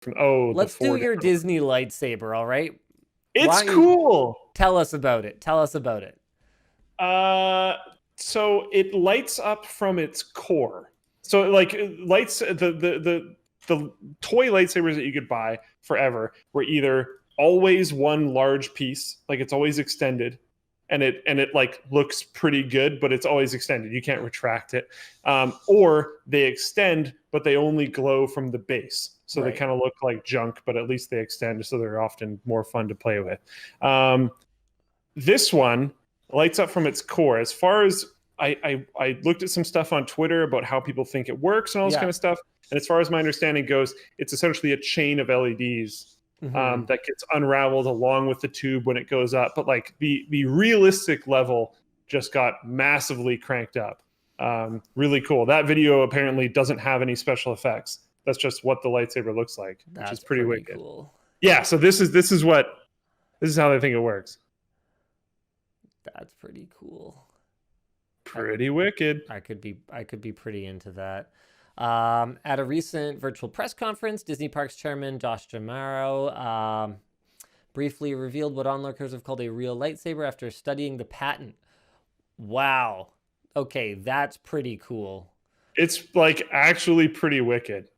from, oh, the Let's do four your different. Disney lightsaber, all right? It's Why don't you cool. tell us about it? Tell us about it. Uh, so it lights up from its core. So like lights the toy lightsabers that you could buy forever were either always one large piece, like it's always extended, and it like looks pretty good, but it's always extended. You can't retract it. Or they extend, but they only glow from the base. So they Right. kind of look like junk, but at least they extend, so they're often more fun to play with. Um, this one lights up from its core. As far as I looked at some stuff on Twitter about how people think it works and all this kind Yeah. of stuff. And as far as my understanding goes, it's essentially a chain of LEDs Mm-hmm. that gets unraveled along with the tube when it goes up. But like the realistic level just got massively cranked up. Really cool. That video apparently doesn't have any special effects. That's just what the lightsaber looks like, which is That's pretty pretty wicked. cool. Yeah. So this is how they think it works. That's pretty cool. I, Pretty wicked. I could be pretty into that. At a recent virtual press conference, Disney Parks chairman Josh D'Amaro briefly revealed what onlookers have called a real lightsaber after studying the patent. Wow. Okay, that's pretty cool. It's like actually pretty wicked.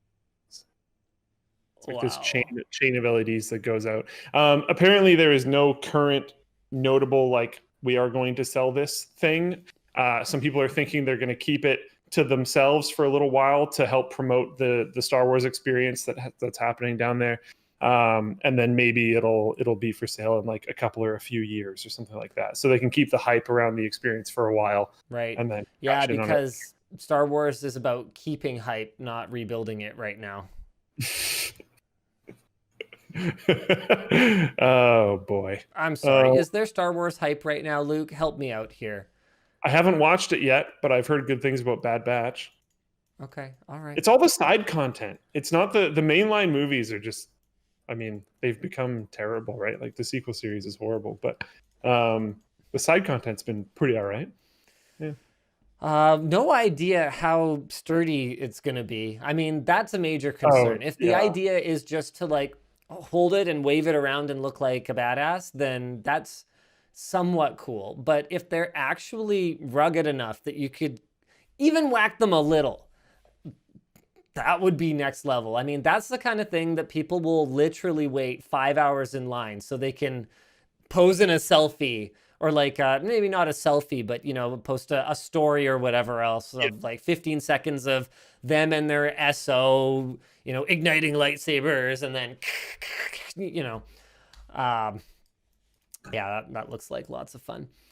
It's like this chain Wow. chain of LEDs that goes out. Apparently, there is no current notable like we are going to sell this thing. Some people are thinking they're going to keep it to themselves for a little while to help promote the Star Wars experience that's happening down there. And then maybe it'll be for sale in like a couple or a few years or something like that, so they can keep the hype around the experience for a while Right. and then Yeah, cash in on it. because Star Wars is about keeping hype, not rebuilding it right now. Oh boy. I'm sorry. Oh, Is there Star Wars hype right now, Luke? Help me out here. I haven't watched it yet, but I've heard good things about Bad Batch. Okay. All right. It's all the side content. It's not the mainline movies are just. I mean, they've become terrible, right? Like the sequel series is horrible, but the side content's been pretty all right. Yeah. No idea how sturdy it's going to be. I mean, that's a major Oh concern. If the yeah. idea is just to like hold it and wave it around and look like a badass, then that's somewhat cool. But if they're actually rugged enough that you could even whack them a little, that would be next level. I mean, that's the kind of thing that people will literally wait 5 hours in line so they can pose in a selfie or like maybe not a selfie, but post a story or whatever else Yeah. of like 15 seconds of them and their SO, igniting lightsabers and then, you know, um, yeah, that looks like lots of fun.